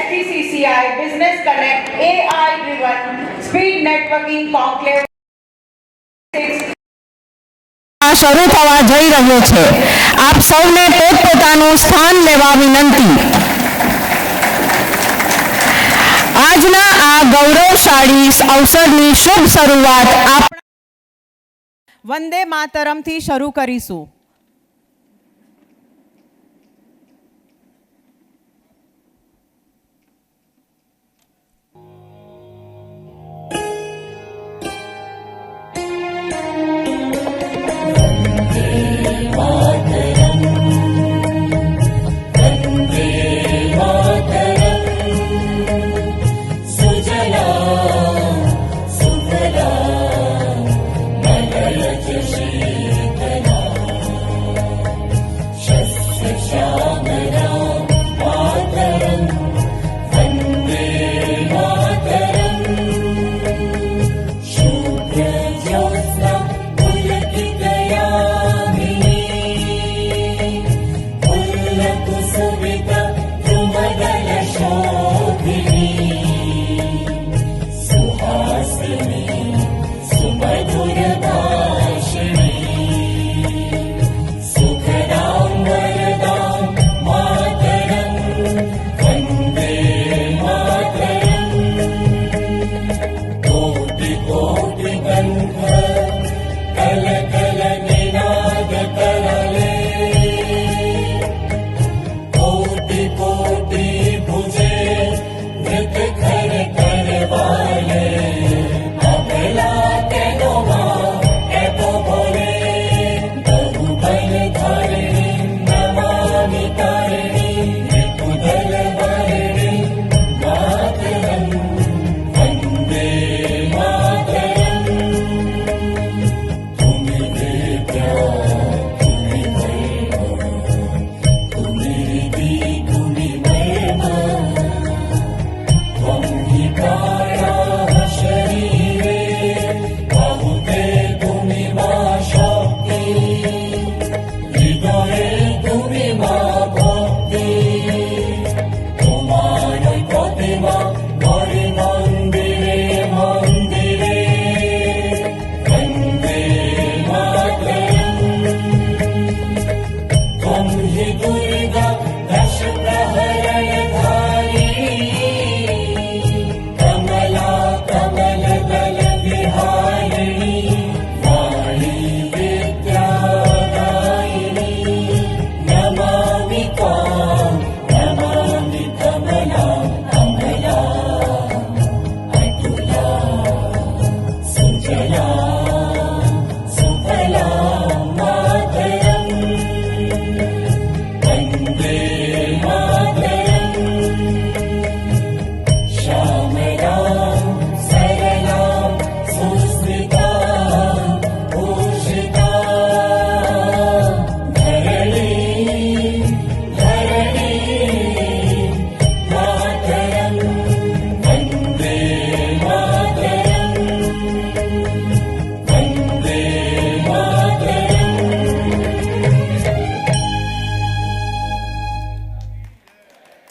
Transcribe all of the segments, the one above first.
SDCCI Business Connect AI-driven Speed Networking Conclave શરૂ થવા જઈ રહ્યો છે. આપ સૌને પોતપોતાનું સ્થાન લેવા વિનંતી. આજના આ ગૌરવશાળી અવસરની શુભ શરૂઆત આપણા વંદે માતરમથી શરૂ કરીશું.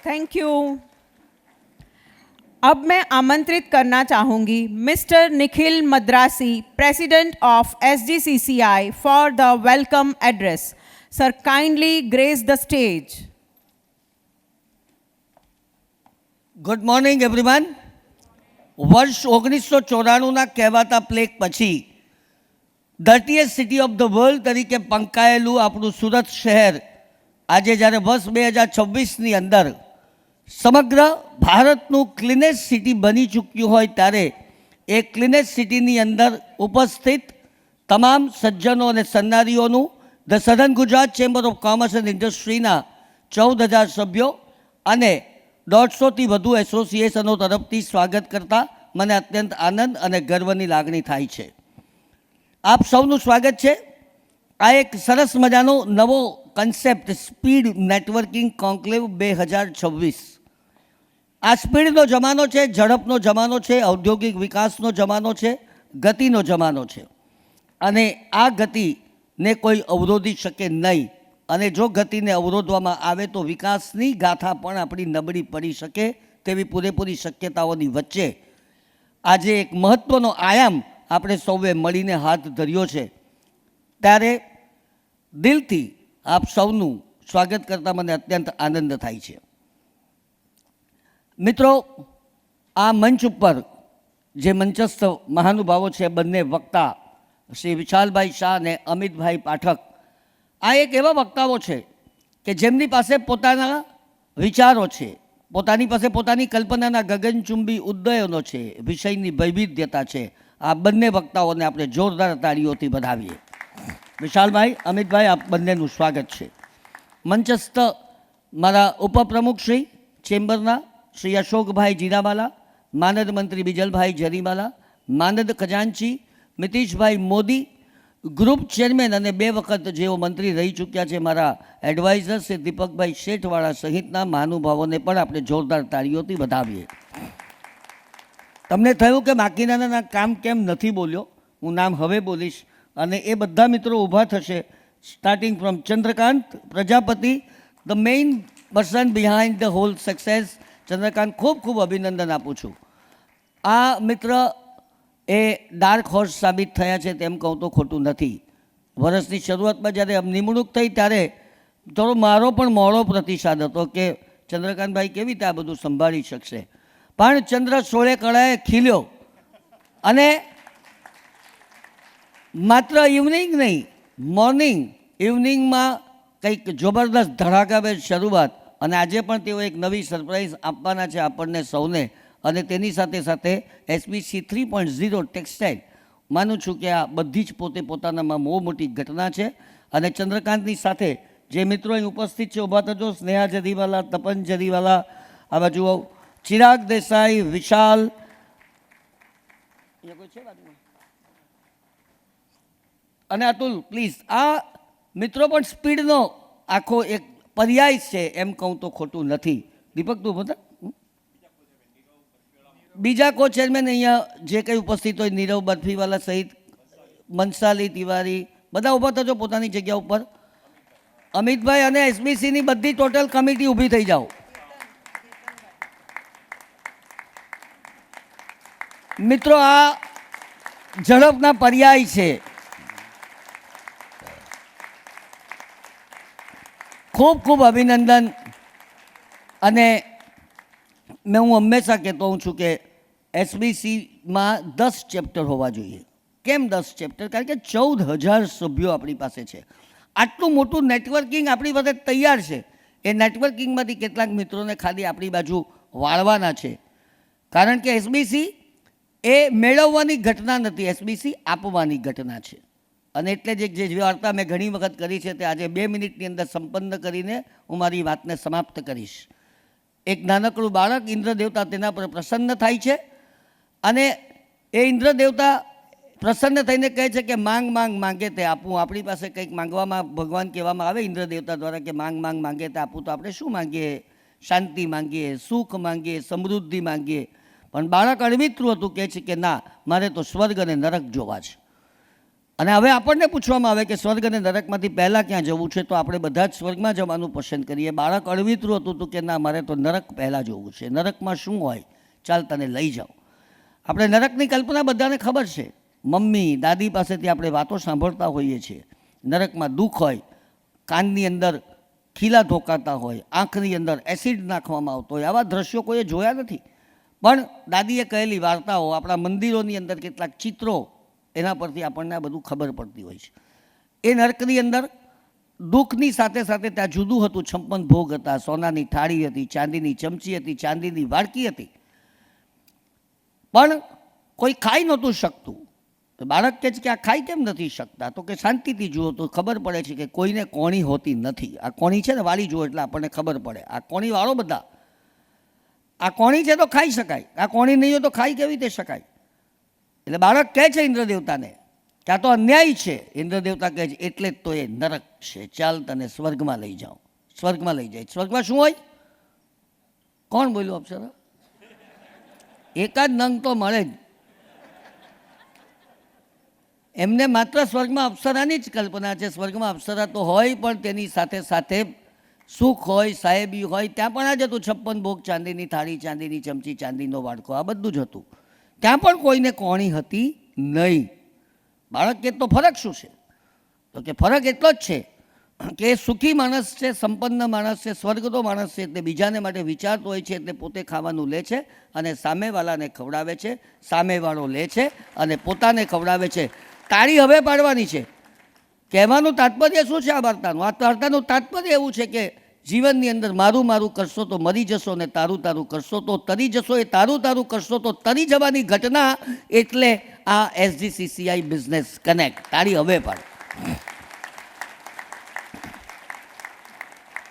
Thank you. अब मैं आमंत्रित करना चाहूंगी mister Nikhil Madrasi, president of SDCCI, for the welcome address. Sir, kindly grace the stage. Good morning everyone. વર્ષ 1994ના કહેવાતા પ્લેગ પછી ધર્ટીએસ્ટ સિટી ઓફ ધ વર્લ્ડ તરીકે પંકાયેલું આપણું સુરત શહેર આજે જ્યારે વર્ષ 2026ની અંદર સમગ્ર ભારતનું ક્લીનેસ્ટ સિટી બની ચૂક્યું હોય ત્યારે એ ક્લીનેસ્ટ સિટીની અંદર ઉપસ્થિત તમામ સજ્જનો અને સન્નારીઓનું the southern Gujarat chamber of commerce and ઇન્ડસ્ટ્રીના 14,000 સભ્યો અને 150થી વધુ એસોસિએશનો તરફથી સ્વાગત કરતા મને અત્યંત આનંદ અને ગર્વની લાગણી થાય છે. આપ સૌનું સ્વાગત છે. આ એક સરસ મજાનો નવો કન્સેપ્ટ સ્પીડ નેટવર્કિંગ કોન્ક્લેવ 2026. આ સ્પીડનો જમાનો છે, ઝડપનો જમાનો છે, ઔદ્યોગિક વિકાસનો જમાનો છે, ગતિનો જમાનો છે અને આ ગતિને કોઈ અવરોધી શકે નહીં. અને જો ગતિને અવરોધવામાં આવે તો વિકાસની ગાથા પણ આપણી નબળી પડી શકે તેવી પૂરેપૂરી શક્યતાઓની વચ્ચે આજે એક મહત્ત્વનો આયામ આપણે સૌએ મળીને હાથ ધર્યો છે, ત્યારે દિલથી આપ સૌનું સ્વાગત કરતાં મને અત્યંત આનંદ થાય છે. મિત્રો, આ મંચ ઉપર જે મંચસ્થ મહાનુભાવો છે, બંને વક્તા શ્રી વિશાલભાઈ શાહ અને અમિતભાઈ પાઠક, આ એક એવા વક્તાઓ છે કે જેમની પાસે પોતાના વિચારો છે, પોતાની પાસે પોતાની કલ્પનાના ગગનચુંબી ઉદ્દયનો છે, વિષયની વૈવિધ્યતા છે. આ બંને વક્તાઓને આપણે જોરદાર તાળીઓથી વધાવીએ. વિશાલભાઈ, અમિતભાઈ, આપ બંનેનું સ્વાગત છે. મંચસ્થ મારા ઉપપ્રમુખ શ્રી ચેમ્બરના શ્રી અશોકભાઈ જીરાવાલા, માનદ મંત્રી બિજલભાઈ જરીવાલા, માનદ ખજાનચી મિતિશભાઈ મોદી, ગ્રુપ ચેરમેન અને 2 વખત જેઓ મંત્રી રહી ચૂક્યા છે મારા એડવાઇઝર શ્રી દીપકભાઈ શેઠવાળા સહિતના મહાનુભાવોને પણ આપણે જોરદાર તાળીઓથી વધાવીએ. તમને થયું કે બાકીના કામ કેમ નથી બોલ્યો? હું નામ હવે બોલીશ અને એ બધા મિત્રો ઊભા થશે. Starting from Chandrakant Prajapati, the main person behind the whole success. Chandrakant, ખૂબ ખૂબ અભિનંદન આપું છું. આ મિત્ર એ ડાર્ક હોર્સ સાબિત થયા છે તેમ કહું તો ખોટું નથી. વર્ષની શરૂઆતમાં જ્યારે નિમણૂક થઈ ત્યારે થોડો મારો પણ મોડો પ્રતિસાદ હતો કે ચંદ્રકાંતભાઈ કેવી રીતે આ બધું સંભાળી શકશે, પણ ચંદ્ર 16 કળાએ ખીલ્યો અને માત્ર ઇવનિંગ નહીં, મોર્નિંગ ઇવનિંગમાં કંઈક જબરદસ્ત ધડાકાભેર શરૂઆત, અને આજે પણ તેઓ એક નવી સરપ્રાઈઝ આપવાના છે આપણને સૌને. અને તેની સાથે સાથે એસબીસી 3.0 ટેક્સટાઇલ, માનું છું કે આ બધી જ પોતે પોતાનામાં બહુ મોટી ઘટના છે. અને ચંદ્રકાંતની સાથે જે મિત્રો અહીં ઉપસ્થિત છે, ઊભા થજો. સ્નેહા જરીવાલા, તપન જરીવાલા, આ બાજુ ચિરાગ દેસાઈ, વિશાલ, અને અતુલ, પ્લીઝ. આ મિત્રો પણ સ્પીડનો આખો એક પર્યાય છે એમ કહું તો ખોટું નથી. દીપક, તું બતા. બીજા કો ચેરમેન અહીંયા જે કંઈ ઉપસ્થિત હોય, નીરવ બરફીવાલા સહિત, મનસાલી તિવારી, બધા ઊભા થજો પોતાની જગ્યા ઉપર. અમિતભાઈ અને એસબીસીની બધી ટોટલ કમિટી ઊભી થઈ જાઓ. મિત્રો, આ ઝડપના પર્યાય છે. ખૂબ ખૂબ અભિનંદન. અને હું હંમેશા કહેતો હોઉં છું કે એસબીસીમાં 10 ચેપ્ટર હોવા જોઈએ. કેમ 10 ચેપ્ટર? કારણ કે 14,000 સભ્યો આપણી પાસે છે. આટલું મોટું નેટવર્કિંગ આપણી પાસે તૈયાર છે. એ નેટવર્કિંગમાંથી કેટલાક મિત્રોને ખાલી આપણી બાજુ વાળવાના છે. કારણ કે એસબીસી એ મેળવવાની ઘટના નથી, એસબીસી આપવાની ઘટના છે. અને એટલે જ જે વાર્તા મેં ઘણી વખત કરી છે તે આજે 2 મિનિટની અંદર સંપન્ન કરીને હું મારી વાતને સમાપ્ત કરીશ. એક નાનકડું બાળક, ઇન્દ્ર દેવતા તેના પર પ્રસન્ન થાય છે અને એ ઇન્દ્ર દેવતા પ્રસન્ન થઈને કહે છે કે માંગ માંગ માંગે તે આપું. આપણી પાસે કંઈક માંગવામાં ભગવાન કહેવામાં આવે ઇન્દ્ર દેવતા દ્વારા કે માંગ માંગ માંગે તે આપું, તો આપણે શું માંગીએ? શાંતિ માંગીએ, સુખ માંગીએ, સમૃદ્ધિ માંગીએ. પણ બાળક અળવિતરું હતું, કહે છે કે ના, મારે તો સ્વર્ગ અને નરક જોવા છે. અને હવે આપણને પૂછવામાં આવે કે સ્વર્ગ અને નરકમાંથી પહેલાં ક્યાં જવું છે, તો આપણે બધા જ સ્વર્ગમાં જવાનું પસંદ કરીએ. બાળક અળવિતરું હતું કે ના, મારે તો નરક પહેલાં જોવું છે. નરકમાં શું હોય? ચાલ તને લઈ જાઓ. આપણે નરકની કલ્પના બધાને ખબર છે. મમ્મી દાદી પાસેથી આપણે વાતો સાંભળતા હોઈએ છીએ. નરકમાં દુઃખ હોય, કાનની અંદર ખીલા ઢોકાતા હોય, આંખની અંદર એસિડ નાખવામાં આવતો હોય. આવા દ્રશ્યો કોઈએ જોયા નથી, પણ દાદીએ કહેલી વાર્તાઓ, આપણા મંદિરોની અંદર કેટલાક ચિત્રો, એના પરથી આપણને આ બધું ખબર પડતી હોય છે. એ નરકની અંદર દુઃખની સાથે સાથે ત્યાં જુદું હતું. 56 ભોગ હતા, સોનાની થાળી હતી, ચાંદીની ચમચી હતી, ચાંદીની વાડકી હતી. પણ કોઈ ખાઈ નહોતું શકતું. તો બાળક કહે છે કે આ ખાઈ કેમ નથી શકતા? તો કે શાંતિથી જુઓ તો ખબર પડે છે કે કોઈને કોણી હોતી નથી. આ કોણી છે ને, વાળી જુઓ એટલે આપણને ખબર પડે. આ કોણી વાળો બધા, આ કોણી છે તો ખાઈ શકાય, આ કોણી નહીં હોય તો ખાઈ કેવી રીતે શકાય? એટલે બાળક કહે છે ઇન્દ્ર દેવતાને કે આ તો અન્યાય છે. ઇન્દ્ર દેવતા કહે છે એટલે જ તો એ નરક છે, ચાલ તને સ્વર્ગમાં લઈ જાઓ. સ્વર્ગમાં લઈ જાય. સ્વર્ગમાં શું હોય? કોણ બોલ્યું અપ્સરા? એકાદ નંગ તો મળે જ. એમને માત્ર સ્વર્ગમાં અપ્સરાની જ કલ્પના છે. સ્વર્ગમાં અપ્સરા તો હોય, પણ તેની સાથે સાથે સુખ હોય, સાહેબી હોય, ત્યાં પણ આ જ હતું. 56 ભોગ, ચાંદીની થાળી, ચાંદીની ચમચી, ચાંદીનો વાડકો, આ બધું જ હતું. ત્યાં પણ કોઈને કોણી હતી નહીં. બાળક કે તો ફરક શું છે? તો કે ફરક એટલો જ છે કે એ સુખી માણસ છે, સંપન્ન માણસ છે, સ્વર્ગનો માણસ છે, એટલે બીજાને માટે વિચારતો હોય છે, એટલે પોતે ખાવાનું લે છે અને સામેવાળાને ખવડાવે છે, સામેવાળો લે છે અને પોતાને ખવડાવે છે. તાળી હવે પાડવાની છે. કહેવાનું તાત્પર્ય શું છે આ વાર્તાનું? આ વાર્તાનું તાત્પર્ય એવું છે કે જીવનની અંદર મારું મારું કરશો તો મરી જશો, ને તારું તારું કરશો તો તરી જશો. એ તારું તારું કરશો તો તરી જવાની ઘટના એટલે આ SGCCI બિઝનેસ કનેક્ટ. તાળી હવે પાડો.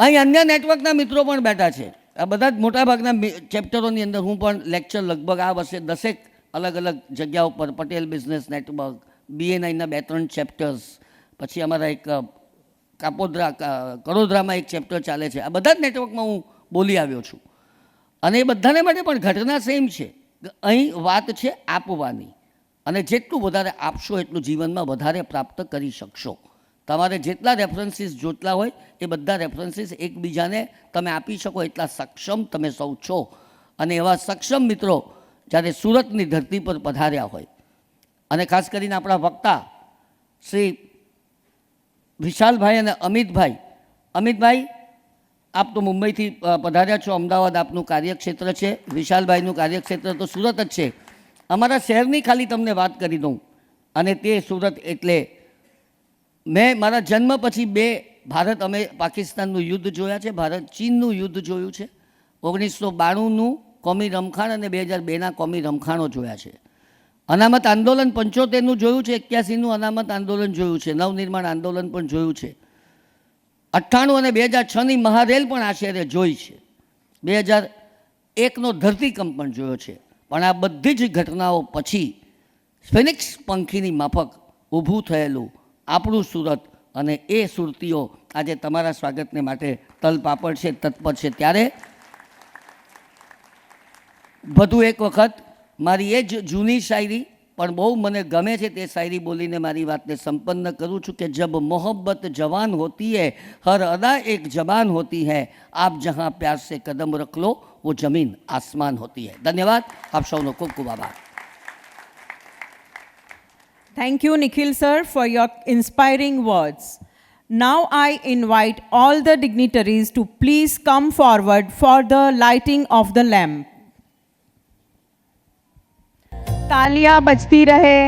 અહીં અન્ય નેટવર્કના મિત્રો પણ બેઠા છે. આ બધા જ મોટાભાગના ચેપ્ટરોની અંદર હું પણ લેક્ચર લગભગ આ વર્ષે 10 અલગ અલગ જગ્યાઓ પર, પટેલ બિઝનેસ નેટવર્ક, BNIના 2-3 ચેપ્ટર્સ, પછી અમારા એક કડોદરામાં એક ચેપ્ટર ચાલે છે. આ બધા જ નેટવર્કમાં હું બોલી આવ્યો છું. અને એ બધાને માટે પણ ઘટના સેમ છે. અહીં વાત છે આપવાની, અને જેટલું વધારે આપશો એટલું જીવનમાં વધારે પ્રાપ્ત કરી શકશો. તમારે જેટલા રેફરન્સીસ જોતલા હોય એ બધા રેફરન્સીસ એકબીજાને તમે આપી શકો એટલા સક્ષમ તમે સૌ છો. અને એવા સક્ષમ મિત્રો જ્યારે સુરતની ધરતી પર પધાર્યા હોય, અને ખાસ કરીને આપણા વક્તા શ્રી વિશાલભાઈ અને અમિતભાઈ. અમિતભાઈ, આપ તો મુંબઈથી પધાર્યા છો, અમદાવાદ આપનું કાર્યક્ષેત્ર છે, વિશાલભાઈનું કાર્યક્ષેત્ર તો સુરત જ છે. અમારા શહેરની ખાલી તમને વાત કરી દઉં, અને તે સુરત એટલે મેં મારા જન્મ પછી 2 ભારત અમે પાકિસ્તાનનું યુદ્ધ જોયા છે, ભારત ચીનનું યુદ્ધ જોયું છે, 1992નું કોમી રમખાણ અને 2002ના કોમી રમખાણો જોયા છે. અનામત આંદોલન 75નું જોયું છે, 81નું અનામત આંદોલન જોયું છે, નવનિર્માણ આંદોલન પણ જોયું છે, 98 અને 2006ની મહારેલ પણ આશરે જોઈ છે, 2001નો ધરતીકંપ પણ જોયો છે. પણ આ બધી જ ઘટનાઓ પછી ફિનિક્સ પંખીની માફક ઊભું થયેલું આપણું સુરત, અને એ સુરતીઓ આજે તમારા સ્વાગતને માટે તલપાપડ છે, તત્પર છે. ત્યારે વધુ એક વખત મારી એ જ જૂની શાયરી પણ બહુ મને ગમે છે તે શાયરી બોલીને મારી વાતને સંપન્ન કરું છું કે જબ મોહબ્બત જવાન હોતી હૈ, હર અદા એક જબાન હોતી હૈ, આપ જહાં પ્યાર સે કદમ રખ લો वो जमीन आसमान होती है. धन्यवाद. आप सबનો ખૂબ ખૂબ આભાર. Thank you, Nikhil sir, for your inspiring words. Now I invite all the dignitaries to please come forward for the lighting of the lamp. तालियां बजती रहे.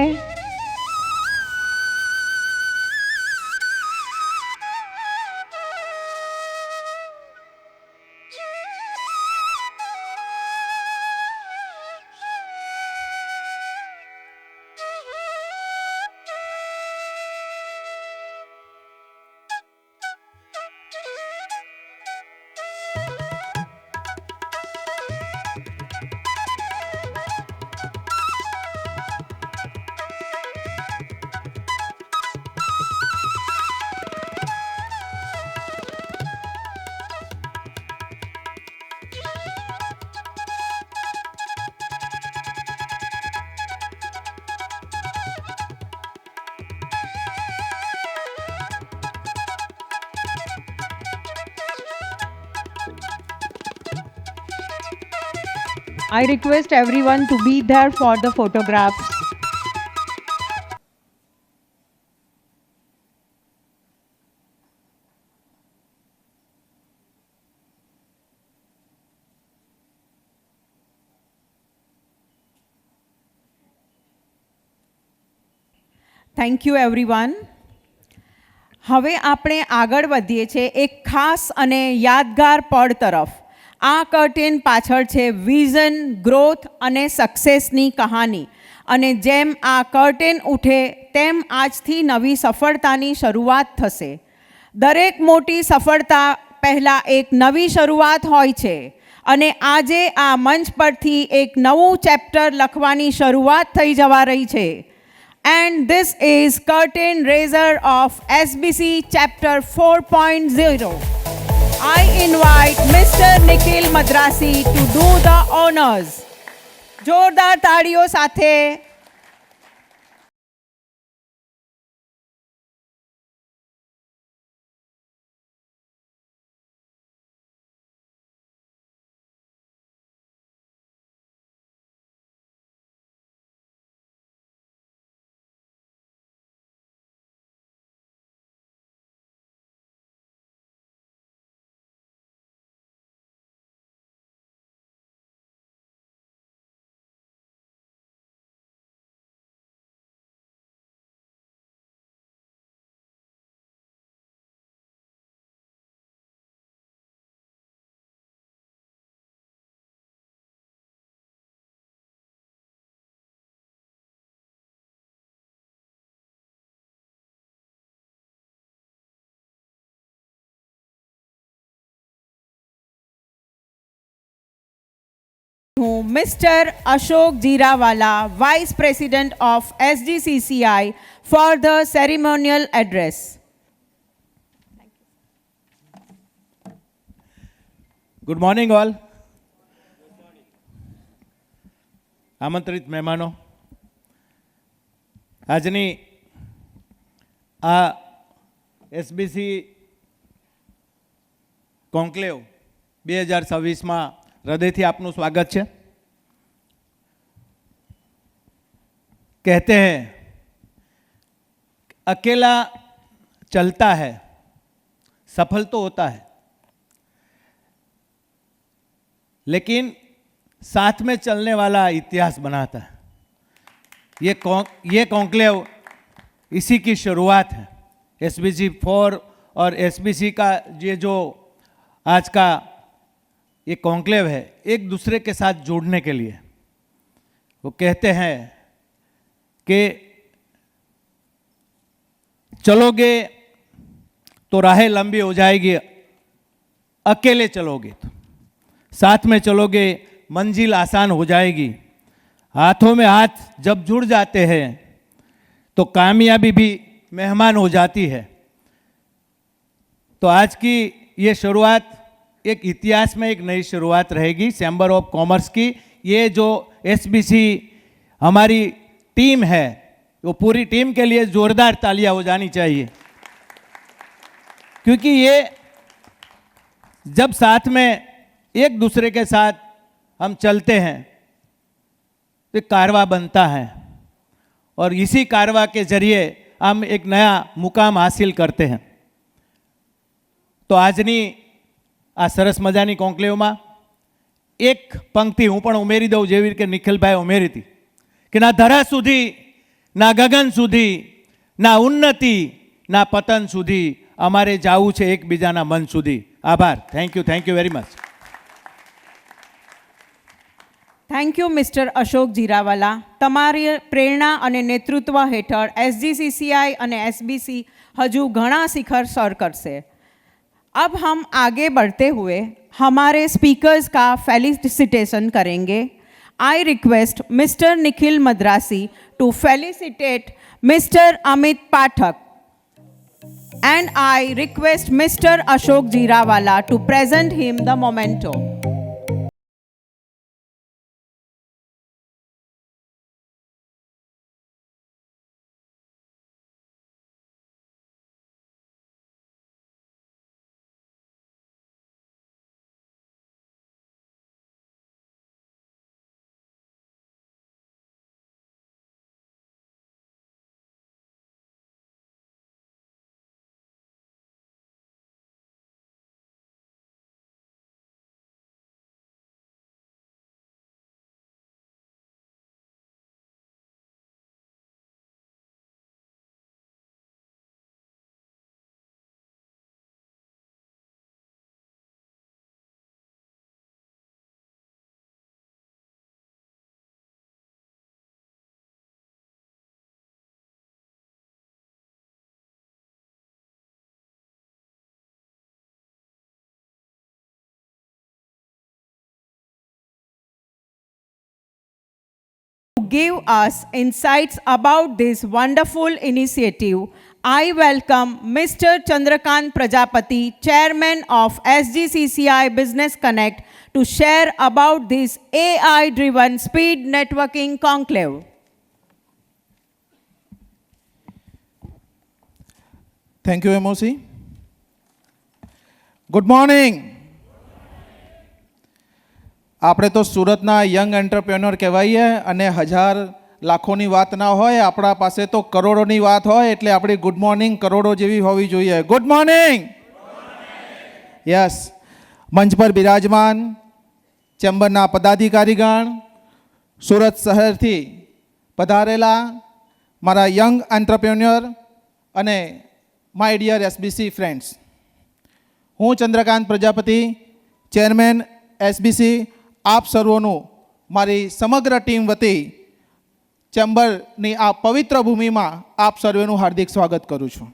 I request everyone to be there for the photographs. Thank you everyone. હવે આપણે આગળ વધીએ છીએ એક ખાસ અને યાદગાર પળ તરફ. આ કર્ટેન પાછળ છે વિઝન, ગ્રોથ અને સક્સેસની કહાની. અને જેમ આ કર્ટેન ઉઠે તેમ આજથી નવી સફળતાની શરૂઆત થશે. દરેક મોટી સફળતા પહેલાં એક નવી શરૂઆત હોય છે. અને આજે આ મંચ પરથી એક નવું ચેપ્ટર લખવાની શરૂઆત થઈ જવા રહી છે. And this is curtain raiser of SBC chapter 4.0. I invite Mr. Nikhil Madrasi to do the honors. જોરદાર તાળીઓ સાથે Mr. Ashok Jeerawala, Vice President of SGCCI, for the ceremonial address. Good morning all. આમંત્રિત મહેમાનો, આજની આ SBC conclave 2026માં હૃદયથી આપનું સ્વાગત છે. कहते हैं अकेला चलता है सफल तो होता है, लेकिन साथ में चलने वाला इतिहास बनाता है. ये कॉन्क्लेव इसी की शुरुआत है. एसबीसी 4 और एसबीसी का ये जो आज का ये कॉन्क्लेव है, एक दूसरे के साथ जोड़ने के लिए. वो कहते हैं कि चलोगे तो राहें लंबी हो जाएगी, अकेले चलोगे तो, साथ में चलोगे मंजिल आसान हो जाएगी. हाथों में हाथ जब जुड़ जाते हैं तो कामयाबी भी मेहमान हो जाती है. तो आज की ये शुरुआत एक इतिहास में एक नई शुरुआत रहेगी चैम्बर ऑफ कॉमर्स की. ये जो एसबीसी हमारी टीम है, वो पूरी टीम के लिए जोरदार तालियां हो जानी चाहिए, क्योंकि ये जब साथ में एक दूसरे के साथ हम चलते हैं तो कारवा बनता है, और इसी कारवा के जरिए हम एक नया मुकाम हासिल करते हैं. तो આજની આ સરસ મજાની કોન્ક્લેવમાં એક પંક્તિ હું પણ ઉમેરી દઉં, જેવી રીતે નિખિલભાઈ ઉમેરી હતી કે ના ધરા સુધી, ના ગગન સુધી, ના ઉન્નતિ, ના પતન સુધી, અમારે જાવું છે એકબીજાના મન સુધી. આભાર. Thank you very much. Thank you mister Ashok Jirawala. તમારી પ્રેરણા અને નેતૃત્વ હેઠળ SGCCI અને SBC હજુ ઘણા શિખર સર કરશે. अब हम आगे बढ़ते हुए हमारे स्पीकर्स का फेलिसिटेशन करेंगे. I request mister Nikhil Madrasi to felicitate mister Amit Pathak, and I request Mr. Ashok Jeerawala to present him the memento. Give us insights about this wonderful initiative, I welcome Mr. Chandrakant Prajapati, Chairman of SGCCI Business Connect, to share about this AI-driven speed networking conclave. Thank you, MOC. Good morning. આપણે તો સુરતના young entrepreneur કહેવાઈએ, અને હજાર લાખોની વાત ના હોય, આપણા પાસે તો કરોડોની વાત હોય, એટલે આપણી ગુડ મોર્નિંગ કરોડો જેવી હોવી જોઈએ. Good morning. યસ. મંચ પર બિરાજમાન ચેમ્બરના પદાધિકારીગણ, સુરત શહેરથી પધારેલા મારા યંગ એન્ટરપ્રેન્યોર અને માય ડિયર SBC ફ્રેન્ડ્સ, હું ચંદ્રકાંત પ્રજાપતિ, ચેરમેન SBC, આપ સર્વોનું મારી સમગ્ર ટીમ વતી ચેમ્બરની આ પવિત્ર ભૂમિમાં આપ સર્વેનું હાર્દિક સ્વાગત કરું છું.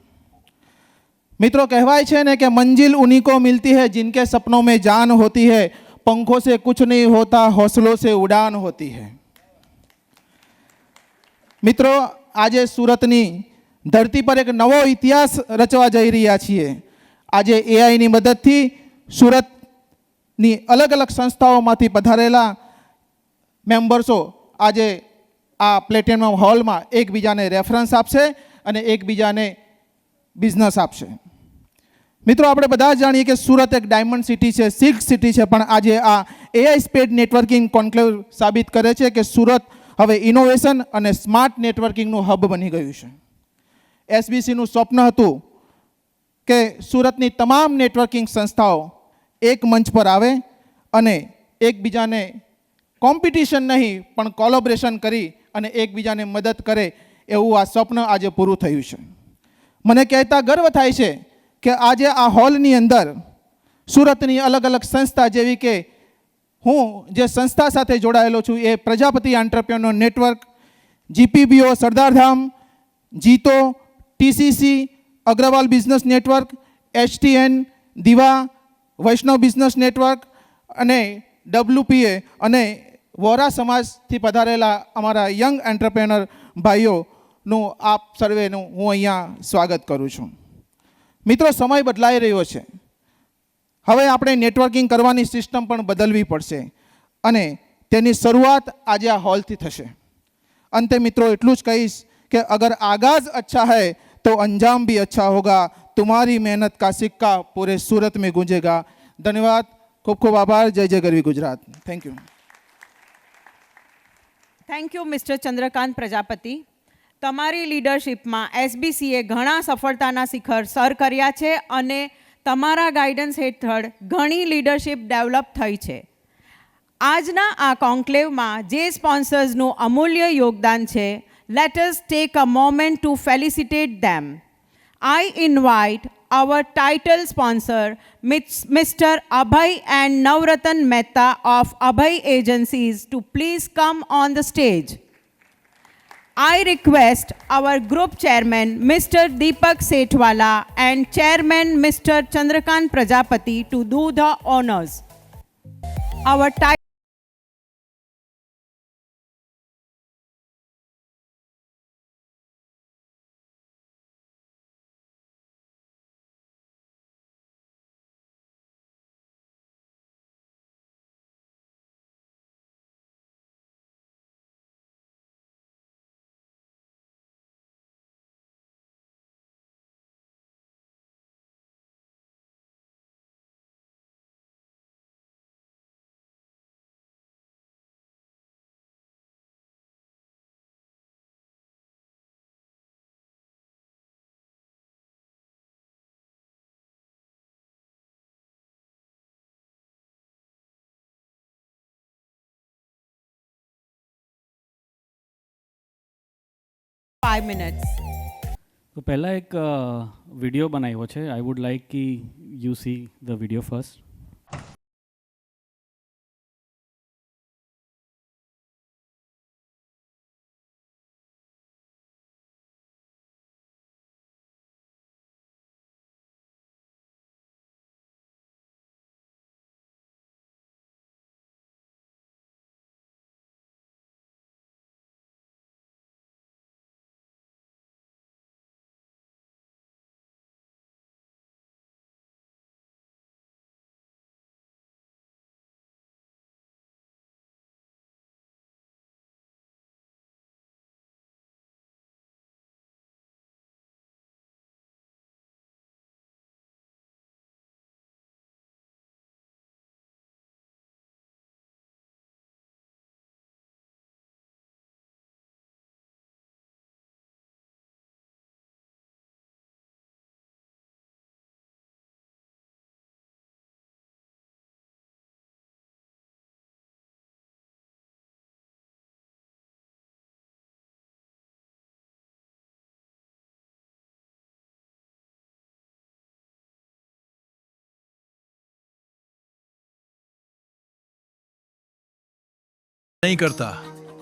મિત્રો, કહેવાય છે ને કે મંજિલ ઉन्हीं को मिलती है जिनके सपनों में जान होती है, पंखों से कुछ नहीं होता, हौसलों से उड़ान होती है। मित्रों, आज सूरतनी धरती पर एक नवो इतिहास रचवा जई रह्या छीए। आज एआईनी मददथी सूरतनी अलग अलग संस्थाओमांथी पधारेला मेम्बर्सो आज आ प्लेटिनम हॉलमां एकबीजाने रेफरन्स आपशे अने एकबीजाने बिजनेस आपशे। मित्रों, આપણે બધા જ જાણીએ કે સુરત એક ડાયમંડ સિટી છે, સિલ્ક સિટી છે, પણ આજે આ એઆઈ સ્પેડ નેટવર્કિંગ કોન્ક્લેવ સાબિત કરે છે કે સુરત હવે ઇનોવેશન અને સ્માર્ટ નેટવર્કિંગનું હબ બની ગયું છે। એસબીસીનું સ્વપ્ન હતું કે સુરતની તમામ નેટવર્કિંગ સંસ્થાઓ એક મંચ પર આવે અને એકબીજાને કોમ્પિટિશન નહીં પણ કોલોબરેશન કરી અને એકબીજાને મદદ કરે, એવું આ સ્વપ્ન આજે પૂરું થયું છે। મને કહેતા ગર્વ થાય છે કે આજે આ હોલની અંદર સુરતની અલગ અલગ સંસ્થા જેવી કે હું જે સંસ્થા સાથે જોડાયેલો છું એ Prajapati entrepreneur network, GPBO Sardardham, JITO, TCC, Agrawal business network, HTN, દીવા, વૈષ્ણવ બિઝનેસ નેટવર્ક અને ડબ્લ્યુપીએ અને વોરા સમાજથી પધારેલા અમારા યંગ એન્ટરપ્રેન્યોર ભાઈઓનું આપ સર્વેનું હું અહીંયા સ્વાગત કરું છું। મિત્રો, સમય બદલાઈ રહ્યો છે, હવે આપણે નેટવર્કિંગ કરવાની સિસ્ટમ પણ બદલવી પડશે અને તેની શરૂઆત આજે આ હોલથી થશે। અંતે મિત્રો એટલું જ કહીશ કે અગર આગાઝ अच्छा है तो अंजाम भी अच्छा होगा, तुम्हारी मेहनत का सिक्का पूरे सूरत में गूंजेगा। धन्यवाद, खूब खूब आभार। जय जय गरवी Gujarat. Thank you. Thank you mister Chandrakant Prajapati. તમારી લીડરશિપમાં એસબીસીએ ઘણા સફળતાના શિખર સર કર્યા છે અને તમારા ગાઈડન્સ હેઠળ ઘણી લીડરશિપ ડેવલપ થઈ છે। આજના આ કોન્ક્લેવમાં જે સ્પોન્સર્સનું અમૂલ્ય યોગદાન છે, let us take a moment to felicitate them. I invite our title sponsor, Mr. Abhay and Navratan Mehta of Abhay Agencies, to please come on the stage. I request our group chairman, Mr. Deepak Sethwala, and chairman, Mr. Chandrakant Prajapati, to do the honors. Our title five minutes. તો પહેલાં એક video બનાવ્યો છે. I would like કે you see the video first. नहीं करता,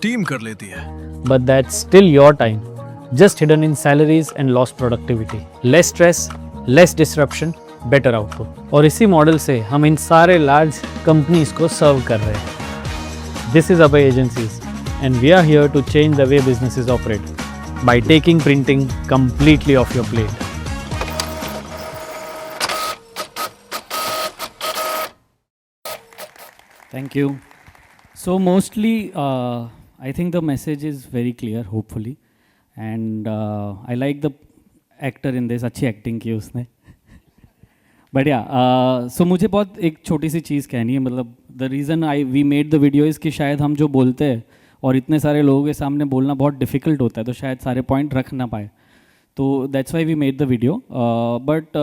team कर लेती है। But that's still your time, just hidden in salaries and lost productivity. Less stress, less disruption, better output. और इसी मॉडल से हम इन सारे लार्ज कंपनीज को सर्व कर रहे हैं। This is Abhay agencies and we are here to change the way businesses operate by taking printing completely off your plate. Thank you. So mostly, I think the message is very clear, hopefully, and I like the actor in this. अच्छी acting की उसने. But yeah, so मुझे बहुत एक छोटी सी चीज़ कहनी है, मतलब the reason we made the video is कि शायद हम जो बोलते हैं और इतने सारे लोगों के सामने बोलना बहुत difficult होता है, तो शायद सारे point रख ना पाए. तो that's why we made the video. But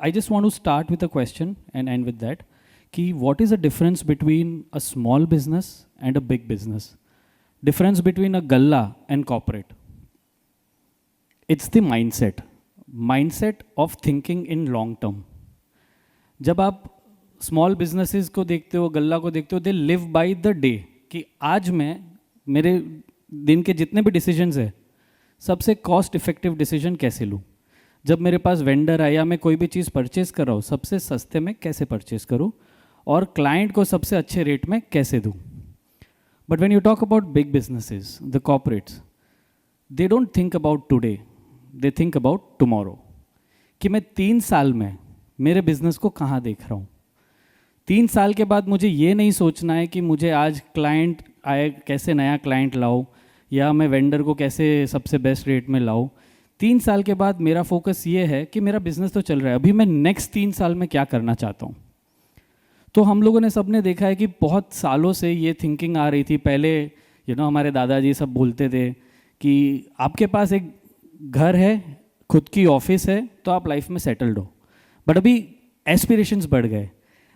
I just want to start with a question and end with that. कि what is the difference between a small business and a big business? Difference between a galla and corporate. It's the mindset of thinking in long term. जब आप small businesses को देखते हो, गल्ला को देखते हो, they live by the day कि आज मैं मेरे दिन के जितने भी decisions है सबसे cost effective decision कैसे लूँ, जब मेरे पास vendor है या मैं कोई भी चीज़ purchase कर रहा हूँ सबसे सस्ते में कैसे purchase करूँ और क्लाइंट को सबसे अच्छे रेट में कैसे दूँ. But when you talk about big businesses, the corporates, they don't think about today, they think about tomorrow. कि मैं 3 साल में मेरे बिजनेस को कहाँ देख रहा हूँ. 3 साल के बाद मुझे ये नहीं सोचना है कि मुझे आज क्लाइंट आए कैसे नया क्लाइंट लाऊं या मैं वेंडर को कैसे सबसे बेस्ट रेट में लाऊं. 3 साल के बाद मेरा फोकस ये है कि मेरा बिजनेस तो चल रहा है, अभी मैं नेक्स्ट 3 साल में क्या करना चाहता हूँ. तो हम लोगों ने सबने देखा है कि बहुत सालों से ये थिंकिंग आ रही थी. पहले हमारे दादाजी सब बोलते थे कि आपके पास एक घर है, खुद की ऑफिस है, तो आप लाइफ में सेटल्ड हो. बट अभी एस्पिरेशंस बढ़ गए.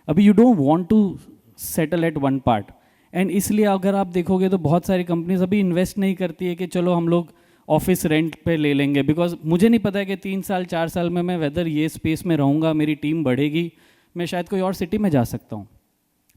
अभी you don't want to settle at one part. And इसलिए अगर आप देखोगे तो बहुत सारी कंपनीज अभी इन्वेस्ट नहीं करती है कि चलो हम लोग ऑफिस रेंट पे ले लेंगे, बिकॉज मुझे नहीं पता है कि 3 साल 4 साल में मैं वेदर ये स्पेस में रहूँगा, मेरी टीम बढ़ेगी, मैं शायद कोई और सिटी में जा सकता हूँ.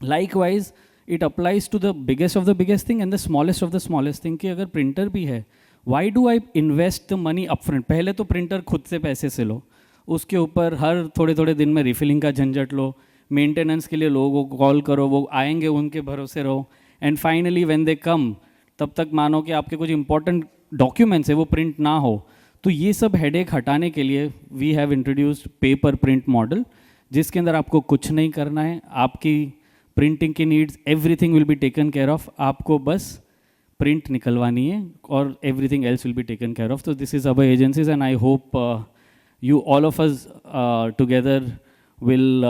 Likewise it applies to the biggest of the biggest thing and the smallest of the smallest thing. कि अगर प्रिंटर भी है, why do I invest the money upfront. पहले तो प्रिंटर खुद से पैसे से लो, उसके ऊपर हर थोड़े थोड़े दिन में रिफिलिंग का झंझट लो, मेंटेनेंस के लिए लोगों को कॉल करो, वो आएंगे, उनके भरोसे रहो, एंड फाइनली व्हेन दे कम तब तक मानो कि आपके कुछ इंपॉर्टेंट डॉक्यूमेंट्स है वो प्रिंट ना हो. तो ये सब हेडेक हटाने के लिए we have introduced paper print model, जिसके अंदर आपको कुछ नहीं करना है. आपकी प्रिंटिंग की needs everything will be taken care of. आपको बस प्रिंट निकलवानी है और everything else will be taken care of. तो this is Abhay agencies and I hope you all of us together will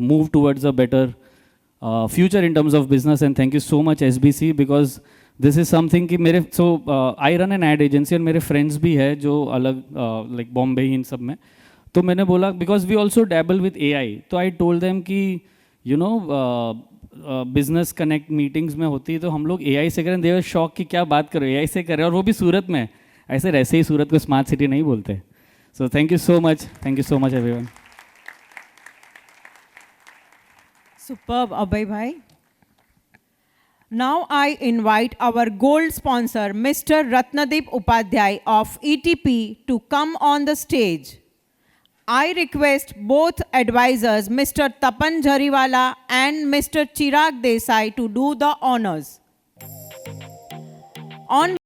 move towards a better future in terms of business. And thank you so much SBC, because this is something कि मेरे I run an ad agency और मेरे friends भी है जो अलग like Bombay इन सब में. तो मैंने बोला because we also dabble with AI, तो I told them कि business connect meetings में होती है तो हम लोग AI से करें. they were shocked कि क्या बात कर रहे हो, AI से कर रहे हैं, और वो भी सूरत में. ऐसे ही सूरत को स्मार्ट सिटी नहीं बोलते. So thank you so much everyone. Superb, Abhay bhai. Now I invite our gold sponsor, Mr. Ratnadeep Upadhyay of ETP, to come on the stage. I request both advisors, Mr. Tapan Jariwala and Mr. Chirag Desai, to do the honors. On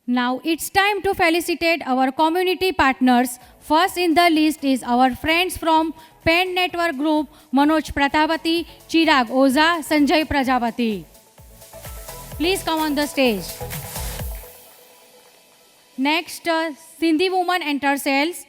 Now it's time to felicitate our community partners. First in the list is our friends from Pen Network Group, Manoj Pratapati, Chirag Oza, Sanjay Prajapati. Please come on the stage. Next, Sindhi Woman Enter Sales.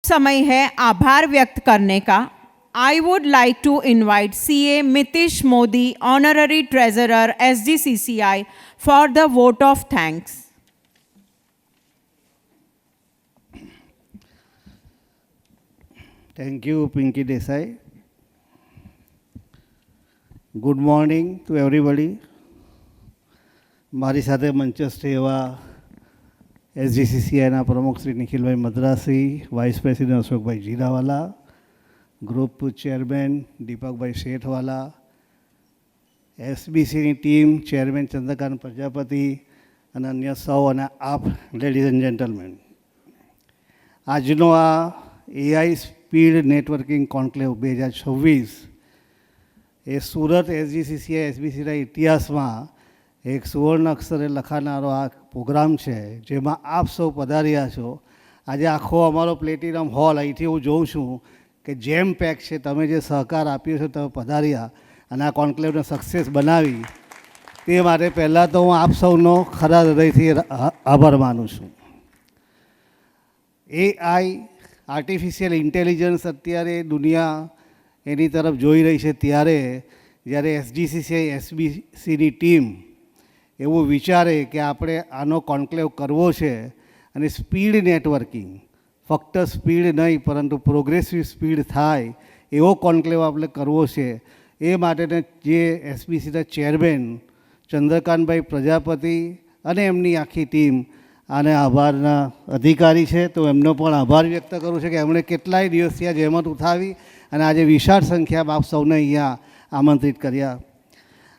समय है आभार व्यक्त करने का. I would like to invite CA Mitish Modi, Honorary Treasurer SGCCI, for the vote of thanks. Thank you, Pinky Desai. Good morning to everybody. મારી સાથે મંચસ્થ એવા SGCCIના પ્રમુખ શ્રી નિખિલભાઈ મદ્રાસી, વાઇસ પ્રેસિડેન્ટ અશોકભાઈ જીરાવાલા, ગ્રુપ ચેરમેન દીપકભાઈ શેઠવાલા, SBCની ટીમ, ચેરમેન ચંદ્રકાંત પ્રજાપતિ અને અન્ય સૌ અને આપ લેડીઝ એન્ડ જેન્ટલમેન, આજનો આ AI સ્પીડ નેટવર્કિંગ કોન્ક્લેવ 2026 એ સુરત SGCCI SBCના ઇતિહાસમાં એક સુવર્ણ અક્ષરે લખાનારો આ પ્રોગ્રામ છે, જેમાં આપ સૌ પધાર્યા છો. આજે આખો અમારો પ્લેટિનમ હોલ અહીંથી હું જોઉં છું કે જેમ પેક છે. તમે જે સહકાર આપ્યો છે, તમે પધાર્યા અને આ કોન્ક્લેવને સક્સેસ બનાવી, તે માટે પહેલાં તો હું આપ સૌનો ખરા હૃદયથી આભાર માનું છું. AI આર્ટિફિશિયલ ઇન્ટેલિજન્સ અત્યારે દુનિયા એની તરફ જોઈ રહી છે, ત્યારે જ્યારે SGCCI SBCની ટીમ એવું વિચારે કે આપણે આનો કોન્ક્લેવ કરવો છે અને સ્પીડ નેટવર્કિંગ, ફક્ત સ્પીડ નહીં પરંતુ પ્રોગ્રેસિવ સ્પીડ થાય એવો કોન્ક્લેવ આપણે કરવો છે, એ માટેના જે SBCના ચેરમેન ચંદ્રકાંતભાઈ પ્રજાપતિ અને એમની આખી ટીમ આને આભારના અધિકારી છે. તો એમનો પણ આભાર વ્યક્ત કરું છું કે એમણે કેટલાય દિવસથી આ જહેમત ઉઠાવી અને આજે વિશાળ સંખ્યામાં આપ સૌને અહીંયા આમંત્રિત કર્યા.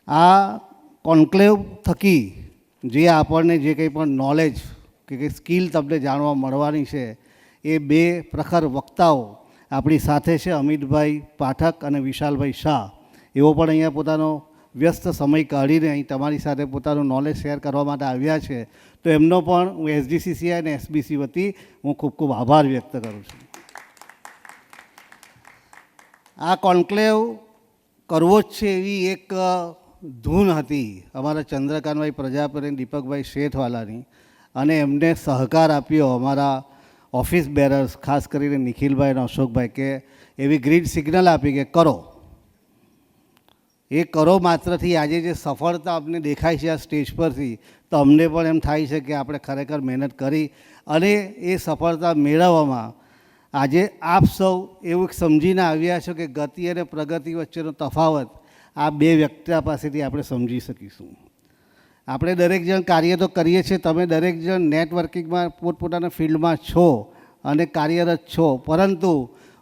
આ કોન્ક્લેવ થકી જે આપણને જે કંઈ પણ નોલેજ કે સ્કિલ તમને જાણવા મળવાની છે, એ બે પ્રખર વક્તાઓ આપણી સાથે છે, અમિતભાઈ પાઠક અને વિશાલભાઈ શાહ. એવો પણ અહીંયા પોતાનો વ્યસ્ત સમય કાઢીને અહીં તમારી સાથે પોતાનું નોલેજ શેર કરવા માટે આવ્યા છે. તો એમનો પણ હું SGCCI અને SBC વતી હું ખૂબ ખૂબ આભાર વ્યક્ત કરું છું. આ કોન્ક્લેવ કરવો જ છે એવી એક ધૂન હતી અમારા ચંદ્રકાંતભાઈ પ્રજાપતિ, દીપકભાઈ શેઠવાલાની, અને એમને સહકાર આપ્યો અમારા ઓફિસ બેરર્સ, ખાસ કરીને નિખિલભાઈ અને અશોકભાઈ, કે એવી ગ્રીન સિગ્નલ આપી કે કરો. એ કરો માત્રથી આજે જે સફળતા અમને દેખાય છે આ સ્ટેજ પરથી, તો અમને પણ એમ થાય છે કે આપણે ખરેખર મહેનત કરી અને એ સફળતા મેળવવામાં આજે આપ સૌ એવું સમજીને આવ્યા છો કે ગતિ અને પ્રગતિ વચ્ચેનો તફાવત આ બે વ્યક્તિ પાસેથી આપણે સમજી શકીશું. આપણે દરેક જણ કાર્ય તો કરીએ છીએ, તમે દરેક જણ નેટવર્કિંગમાં પોતપોતાના ફિલ્ડમાં છો અને કાર્યરત છો, પરંતુ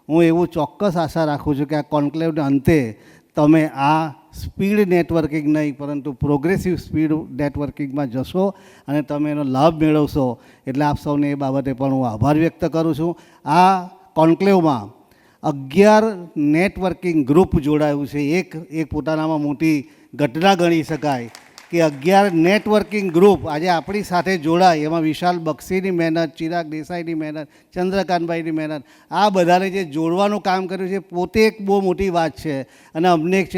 હું એવું ચોક્કસ આશા રાખું છું કે આ કોન્ક્લેવના અંતે તમે આ સ્પીડ નેટવર્કિંગ નહીં પરંતુ પ્રોગ્રેસિવ સ્પીડ નેટવર્કિંગમાં જશો અને તમે એનો લાભ મેળવશો. એટલે આપ સૌને એ બાબતે પણ હું આભાર વ્યક્ત કરું છું. આ કોન્ક્લેવમાં 11 નેટવર્કિંગ ગ્રુપ જોડાયું છે. એક પોતાનામાં મોટી ઘટના ગણી શકાય કે 11 નેટવર્કિંગ ગ્રુપ આજે આપણી સાથે જોડાય. એમાં વિશાલ બક્ષીની મહેનત, ચિરાગ દેસાઈની મહેનત, ચંદ્રકાંતભાઈની મહેનત, આ બધાને જે જોડવાનું કામ કર્યું છે પોતે એક બહુ મોટી વાત છે. અને અમને એક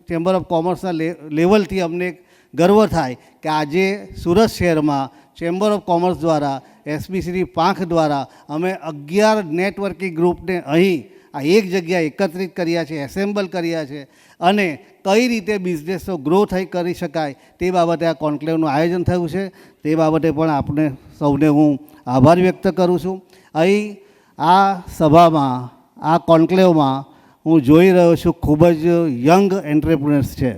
ચેમ્બર ઓફ કોમર્સના લેવલથી અમને એક ગર્વ થાય કે આજે સુરત શહેરમાં ચેમ્બર ઓફ કોમર્સ દ્વારા, SBCની પાંખ દ્વારા અમે 11 નેટવર્કિંગ ગ્રુપને અહીં આ એક જગ્યાએ એકત્રિત કર્યા છે, એસેમ્બલ કર્યા છે, અને કઈ રીતે બિઝનેસનો ગ્રો કરી શકાય તે બાબતે આ કોન્ક્લેવનું આયોજન થયું છે. તે બાબતે પણ આપણે સૌને હું આભાર વ્યક્ત કરું છું. અહીં આ સભામાં, આ કોન્ક્લેવમાં હું જોઈ રહ્યો છું ખૂબ જ યંગ એન્ટરપ્રેન્યોર્સ છે.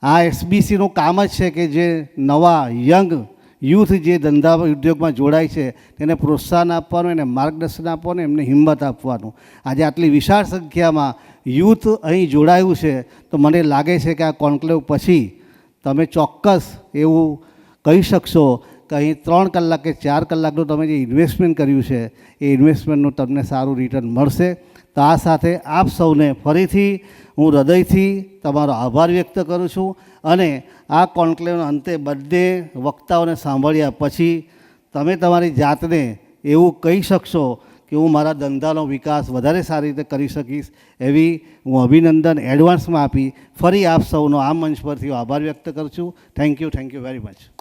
આ SBCનું કામ જ છે કે જે નવા યંગ યુથ જે ધંધા ઉદ્યોગમાં જોડાય છે તેને પ્રોત્સાહન આપવાનું, એને માર્ગદર્શન આપવાનું, એમને હિંમત આપવાનું. આજે આટલી વિશાળ સંખ્યામાં યુથ અહીં જોડાયું છે, તો મને લાગે છે કે આ કોન્ક્લેવ પછી તમે ચોક્કસ એવું કહી શકશો કે અહીં 3 કલાક કે 4 કલાકનું તમે જે ઇન્વેસ્ટમેન્ટ કર્યું છે એ ઇન્વેસ્ટમેન્ટનું તમને સારું રિટર્ન મળશે. તો આ સાથે આપ સૌને ફરીથી હું હૃદયથી તમારો આભાર વ્યક્ત કરું છું. અને આ કોન્ક્લેવના અંતે બધે વક્તાઓને સાંભળ્યા પછી તમે તમારી જાતને એવું કહી શકશો કે હું મારા ધંધાનો વિકાસ વધારે સારી રીતે કરી શકીશ. એવી હું અભિનંદન એડવાન્સમાં આપી ફરી આપ સૌનો આ મંચ પરથી આભાર વ્યક્ત કરું છું. Thank you very much.